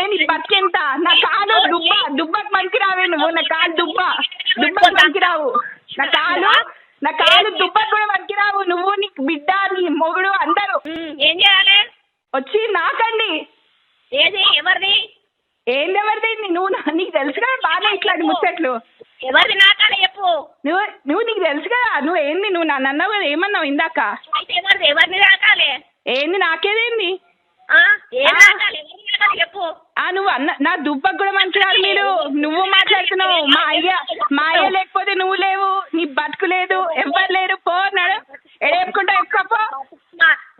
చెప్తానే నీ బతికెంత. నా కాలు దుబ్బకు పనికి రావే నువ్వు. నా కాలు దుబ్బకు పనికి రావు. నా కాలు దుబ్బకు కూడా పనికి రావు. నువ్వు నీ బిడ్డ నీ మొగుడు అందరూ ఏం చేయాలి వచ్చి నాకండి. ఏది ఎవరిది ఎవరిది నువ్వు నీకు తెలుసు కదా బాగా ఇట్లాంటి ముచ్చట్లు. ఎవరిది నాకాలే చెప్పు. నువ్వు నీకు తెలుసు కదా. నువ్వు ఏంది నువ్వు నన్ను అన్నావు కదా ఏమన్నావు ఇందాక. ఎవరిని నాకాలే ఏంది నాకేదేంది చెప్పు. నువ్వు నా దుబ్బకు కూడా మంచిరారు మీరు. నువ్వు మాట్లాడుతున్నావు. మా అయ్య లేకపోతే నువ్వు లేవు. నీ బతుకు లేదు. ఎవ్వరు లేరు. పోన్నాడు ఎడేపుకుంటా ఎప్పుకోపో.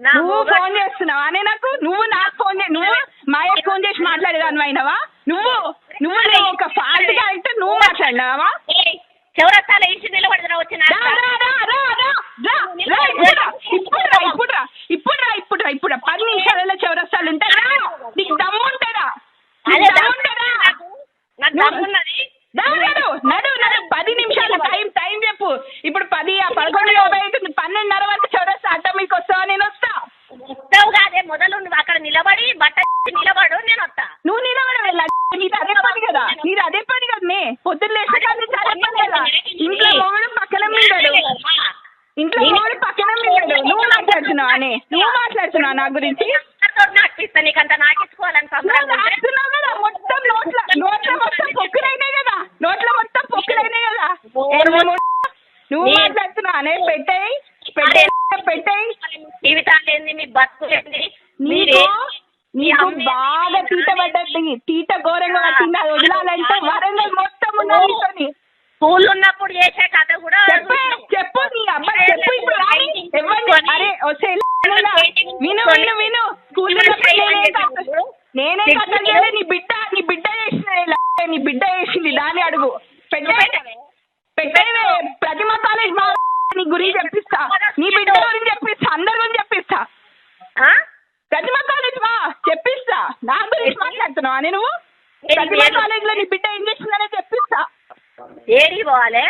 నువ్వు ఫోన్ చేస్తున్నావా అనే నువ్వు నాకు ఫోన్ నువ్వు మా అయ్యకు ఫోన్ చేసి మాట్లాడేదాన్ని అయినవా. నువ్వు ఒక ఫాల్ట్ క్యారెక్టర్. నువ్వు మాట్లాడినావా. చౌరస్తాలో ఇంటి నిలబడి వచ్చిన ఇప్పుడు 10 నిమిషాలలో చౌరస్తాలు ఉంటారా. నీకు దమ్ము ఉంటారా. నడు 10 నిమిషాలు టైం చెప్పు. ఇప్పుడు 10 11:50 అవుతుంది. 12:30 వరకు చౌరస్తా అడ్డ మీకు వస్తావా. నేను వస్తా. వస్తావు కాదే మొదలు నువ్వు అక్కడ నిలబడి నిలబడు నేను వస్తా. నువ్వు నిలబడవే. నీది అదే పని కదా. నే పొద్దున్న లేస్తే కదా. ఇంట్లో మొగుడు పక్కన మింగాడు. నువ్వు మాట్లాడుతున్నావా అని. నువ్వు మాట్లాడుతున్నావు నా గురించి. నీకంత నాకించుకోవాలని నాకుతున్నావు కదా. మొత్తం నోట్ల మొత్తం పొక్కులైనాయి కదా. నువ్వు మాట్లాడుతున్నావు అనే. పెట్టేయి జీవితాలు ఏంది మీ బతుకులేంది. నీకు బాగా తీట పడ్డది. తీట ఘోరంగా పట్టింది. అది వదలాలంటే వరంగల్ మొత్తం ఉన్నది. స్కూల్ ఉన్నప్పుడు చేసే కథ కూడా చెప్పు. నీ అబ్బాయి చెప్పు. ఇప్పుడు అరే వచ్చే విను. స్కూల్ నేనే కథ చేయలే. నీ బిడ్డ చేసింది దాన్ని అడుగు. పెట్టేవే. ప్రతిమ కాలేజ్ నీ గురించి చెప్పిస్తా. నీ బిడ్డ గురించి చెప్పిస్తా. అందరి గురించి చెప్పిస్తా. ప్రతిమ కాలేజ్ చెప్పిస్తా. నా గురించి మాట్లాడుతున్నావా అని. నువ్వు ప్రతిమ కాలేజ్ లో నీ బిడ్డ ఏం చేసిందనే చెప్పిస్తా. ఏడి పోవాలి.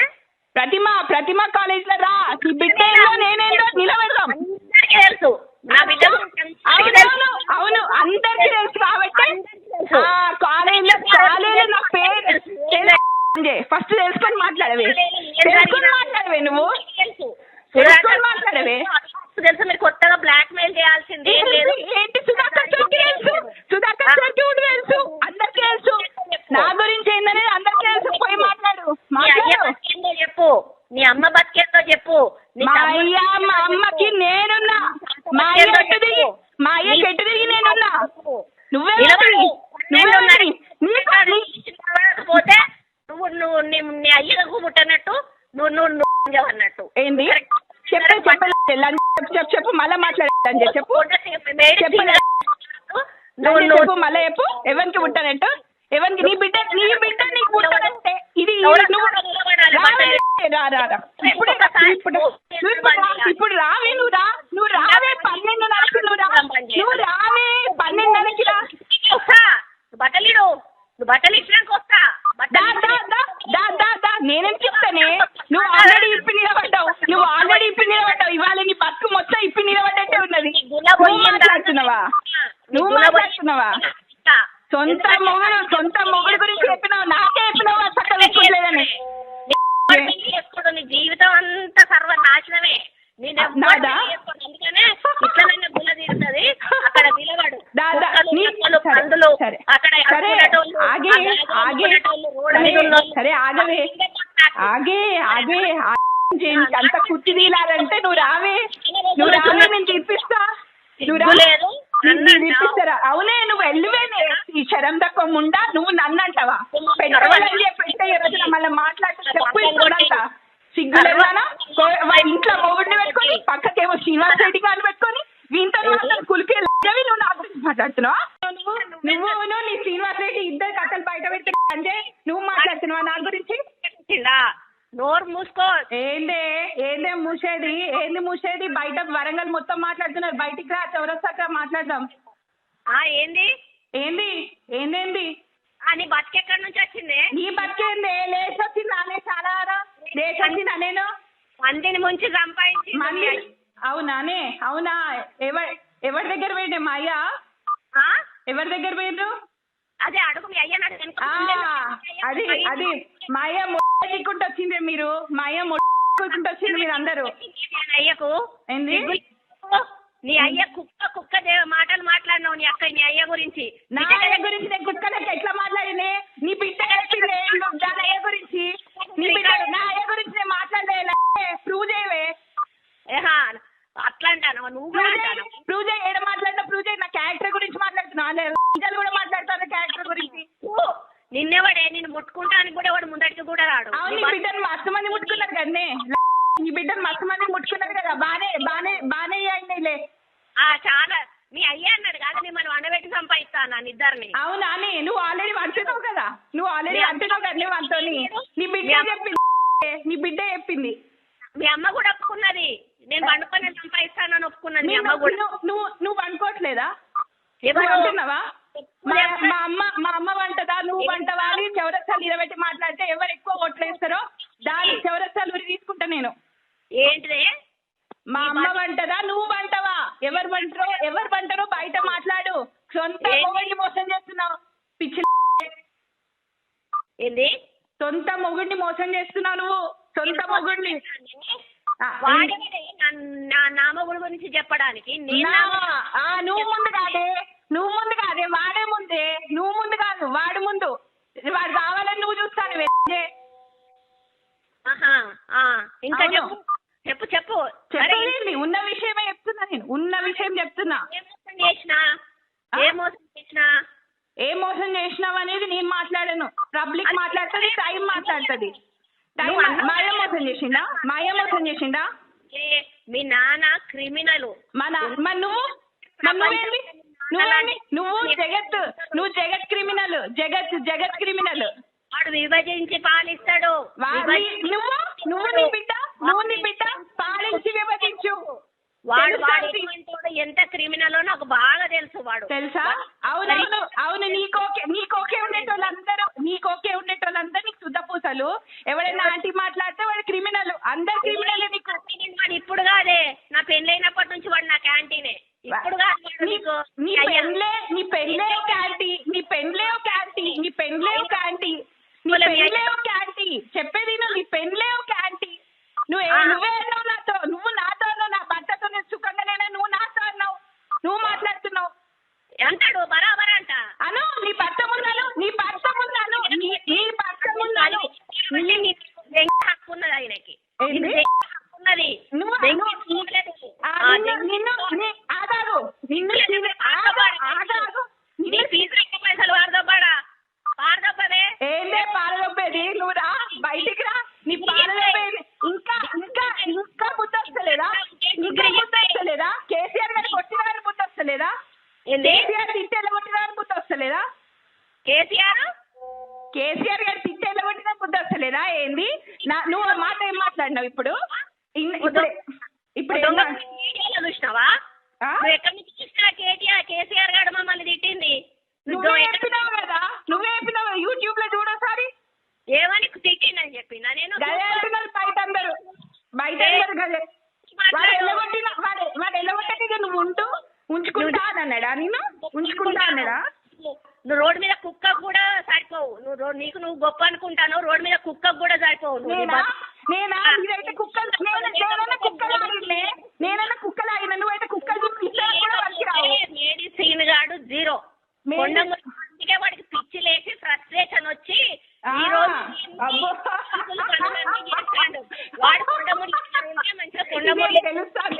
ప్రతిమ కాలేజ్ లో రా. నీ బిడ్డ ఏందో నేనేందో నిలబెడదాం. తెలుసు నా బిడ్డ. అవును అందరికీ తెలుసు కాబట్టి కాలేజ్ నా పేరు ఫస్ట్ తెలుసుకొని మాట్లాడవే. నువ్వు మాట్లాడవే. తెలుసు మీరు కొత్తగా బ్లాక్ మెయిల్ చేయాల్సింది ఏంటి. సుధాకర్ చౌకి తెలుసు. తెలుసు అందరికీ తెలుసు. నా గురించి ఏందనేది అందరికీ తెలుసు. పోయి మాట్లాడు. చెప్పు. నీ అమ్మ బతికేందో చెప్పు. మా అమ్మకి నేనున్నా. మా అయ్య కెట్టు దిగి నేనున్నా. నువ్వే పోతే నువ్వు నీ అయ్యకు ముట్టనట్టు నువ్వు అన్నట్టు ఏంది. చెప్పు మళ్ళా మాట్లాడాలని చెప్పు. మళ్ళా చెప్పు. ఎవరికి పుట్టానంట. ఎవరికి నీ బిడ్డ నీకు పుట్టానంటే ఇది ఇప్పుడు రావే. నువ్వు రావే 12:30 నువ్వు రావే 12:30 రా. బట్టలు ఇచ్చినాక వస్తా. నేనేం చెప్తానే. నువ్వు ఆల్రెడీ ఇప్పి నిలబడ్డావు. ఇవాళ నీ బతుకు మొత్తం ఇప్పి నిలబడ్డట్టే ఉన్నది. నువ్వు మాట్లాడుతున్నావా. సొంత మొగుడు గురించి చెప్పినావు. నాకే చెప్పినావు చక్కగా లేదని. నీ జీవితం అంతా సర్వనాశనమే. అందుకనే ఇట్లనైనా గుల్ల తీరుతుంది. అక్కడ నిలబడు. ఆగే అంత కుర్చీ తీయాలంటే నువ్వు రావే. నేను తీర్పిస్తా. తీర్పిస్తారా. అవునే నువ్వు వెళ్ళివేనే. ఈ శరం తక్కువ ముండా. నువ్వు నన్ను అంటావా. పెట్టే రోజున మళ్ళీ మాట్లాడితే చెప్పు. సిగ్గులేదానా. ఇంట్లో మొగుడిని పెట్టుకొని పక్కకేమో శ్రీనివాస్ రెడ్డి గారిని పెట్టుకొని వీంతో కులికే నువ్వు నా గురించి మాట్లాడుతున్నావా. నువ్వు నీ శ్రీనివాస్ రెడ్డి ఇద్దరు కథలు బయట పెడితే అంటే నువ్వు మాట్లాడుతున్నావా నా గురించి. నోరు మూసుకో. ఏందే మూసేది. బయట వరంగల్ మొత్తం మాట్లాడుతున్నారు. బయటికి రా. చౌరస్తాక మాట్లాడదాం. ఏంది నీ బతికెక్కడి నుంచి వచ్చింది. నీ బతికేందే. లేచొచ్చింది అనే చాలా లేచొచ్చిందా. నేను మందిని ముంచి సంపాదించి. అవునా. ఎవరి దగ్గర పోయిండే మా అయ్య. ఎవరి దగ్గర పోయిండ్రు. అదే అడుగు మీ అయ్య నాకు అది అది మా అయ్య మొట్టుకుంటూ వచ్చింది మీరు, మా అయ్య మొట్టుకుంటూ వచ్చింది మీరు అందరూ. అయ్యకు ఏంది నీ అయ్య కుక్క మాటలు మాట్లాడినావు నీ అక్క నీ అయ్య గురించి. నా అయ్య గురించి నేను కుక్కలకి ఎట్లా మాట్లాడినే? నీ బిడ్డ చెప్పింది దాని అయ్య గురించి. నీ బిడ్డ నా అయ్య గురించి నేను మాట్లాడలే. ప్రూవ్ చేయవే. అట్లా అంటాను నువ్వు ప్రూవ్ చేయి. ఏడ మాట్లాడినా ప్రూవ్ చేయి. నా క్యారెక్టర్ గురించి మాట్లాడుతున్నా, నిజాలు కూడా మాట్లాడుతాను క్యారెక్టర్ గురించి. నిన్నెవడే నేను ముట్టుకుంటానికి కూడా వాడు ముందటికి కూడా రాడు. అవును, నీ బిడ్డను మస్తు మంది ముట్టుకున్నారు కదనే. నీ బిడ్డను మస్తు మంది ముట్టుకున్నారు కదా. బానే అయినాయిలే. చాలా మీ అయ్యా అన్నాడు కాదు నేను మనం అండబెట్టి సంపాదిస్తాను ఇద్దరిని. అవునా? నువ్వు ఆల్రెడీ అంటున్నావు కదా. నువ్వు అంతోని నీ బిడ్డ చెప్పింది. నీ బిడ్డ చెప్పింది. మీ అమ్మ కూడా ఒప్పుకున్నది. నేను వండుకొని సంపాదిస్తానని ఒప్పుకున్నది మీ అమ్మ కూడా. నువ్వు వండుకోవట్లేదా? అంటున్నావా? మా అమ్మ వంటదా నువ్వు వంటవా అని చౌరస్తాలు నిలబెట్టి మాట్లాడితే ఎవరు ఎక్కువ ఓట్లేస్తారో దాని చౌరస్తాలు ఉరి తీసుకుంటా నేను. ఏంటిదే? మా అమ్మ వంటదా నువ్వు వంటవా? ఎవరు వంటరో బయట మాట్లాడు. సొంత మొగుడిని మోసం చేస్తున్నావు పిచ్చి. ఏంది? సొంత మొగుడిని మోసం చేస్తున్నావు నువ్వు. సొంత మొగుడిని నా మొగుడు గురించి చెప్పడానికి నువ్వు ముందు కాదే వాడే ముందే. నువ్వు ముందు కాదు వాడు ముందు. వాడు కావాలని నువ్వు చూస్తాను. ఇంకా చెప్పు చెప్పు ఉన్న విషయమే చెప్తున్నా. నేను ఉన్న విషయం చెప్తున్నా. ఏ మోసం చేసినావు అనేది నేను మాట్లాడాను. పబ్లిక్ మాట్లాడుతుంది, టైం మాట్లాడుతుంది. మాయ మోసం చేసిండా? మీ నాన్న క్రిమినల్. నువ్వు జగత్ క్రిమినల్. జగత్ క్రిమినల్. వాడు విభజించి పాలిస్తాడు. నువ్వు నీ బిడ్డ పాలించి విభజించు. వాడు ఎంత క్రిమినల్ నాకు బాగా తెలుసు. వాడు తెలుసా? అవును. నీకోకే ఉండేటోళ్ళందరూ నీకు శుద్ధపూసలు. ఎవరైనా ఆంటీ మాట్లాడితే వాడు క్రిమినల్. అందరు క్రిమినల్ నీకు. వాడు ఇప్పుడు కాదే, నా పెళ్ళైనప్పటి నుంచి వాడు నా క్యాంటీనే. ఇప్పుడు కాదు నీ పెళ్ళే ఒక క్యాంటీ. చెప్పేది నీ పెళ్ళే ఒక క్యాంటీ. నువ్వే అన్నావు నాతో. నువ్వు నాతో అన్నావు. నా భర్తతో నేను సుఖంగా లేనా? నువ్వు నాతో అన్నావు. నువ్వు మాట్లాడుతున్నావు అంటాడు బరాబర్ అంట. అను నీ భర్త ముందాను. హక్కున్నది ఆయనకి. పైసలు వారదబ్బాడే ఏంటే పారదొబ్బేది? నువ్వు రా బయటికి రా. నీ పారదొబ్బేది ఇంకా బుద్ధి వస్తలేదా? కేసీఆర్ గారు కొట్టిన గారి బుద్ధి వస్తలేదా? కేసీఆర్ తిట్టేలా కొట్టిన గారి బుద్ధి వస్తలేదా? కేసీఆర్ గారు తిట్టేలా కొట్టిన బుద్ధి వస్తలేదా? ఏంది నువ్వు మాట ఏం మాట్లాడినావు ఇప్పుడు? చూసినావా? ఎక్కడి నుంచి చూసినా కేసీఆర్ గారు మమ్మల్ని తిట్టింది. నువ్వే చెప్పినావు యూట్యూబ్ లో చూడోసారి. ఏమని తిట్టిందని చెప్పినా నేను. గదే అంటున్నారు బయట అందరు గదే. వాడు ఎల్లగొట్టేది నువ్వు ఉంచుకుంటా అన్నాడా? ఉంచుకుంటా అన్నాడా? నువ్వు రోడ్డు మీద కుక్క కూడా సరిపోవు. నువ్వు గొప్ప అనుకుంటాను. రోడ్డు మీద కుక్క కూడా సరిపోవు. నేనైతే కుక్కలాగిన నువ్వైతే కుక్కలు సీన్ గాడు జీరో. కొండముడికే వాడికి పిచ్చి లేచి ఫ్రస్ట్రేషన్ వచ్చి ఈ రోజు వాడు కొండముడి మంచిగా కొండముడి తెలుస్తాను.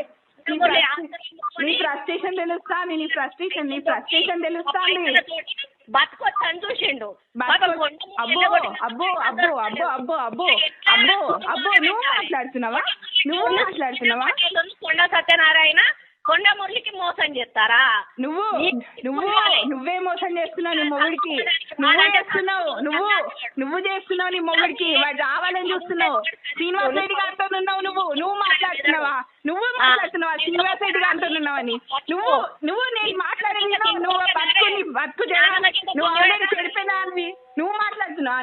నీ ఫ్రస్ట్రేషన్ తెలుస్తాను. బతుకొచ్చని చూసిండు. నువ్వు మాట్లాడుతున్నావా? కొండ సత్యనారాయణ కొండ మురళికి మోసం చేస్తారా? నువ్వే మోసం చేస్తున్నావు నీ మొగుడికి. నువ్వు చేస్తున్నావు నీ మొగుడికి. వాడు రావాలని చూస్తున్నావు. శ్రీనివాస్ రెడ్డి గారితో ఉన్నావు. నువ్వు మాట్లాడుతున్నావా? శ్రీనివాస్ రెడ్డి గారితో ఉన్నావని నువ్వు నేను మాట్లాడేది. నువ్వు బతుకు జనాలకి నువ్వు ఆల్రెడీ చెడిపోయినా నువ్వు మాట్లాడుతున్నావా?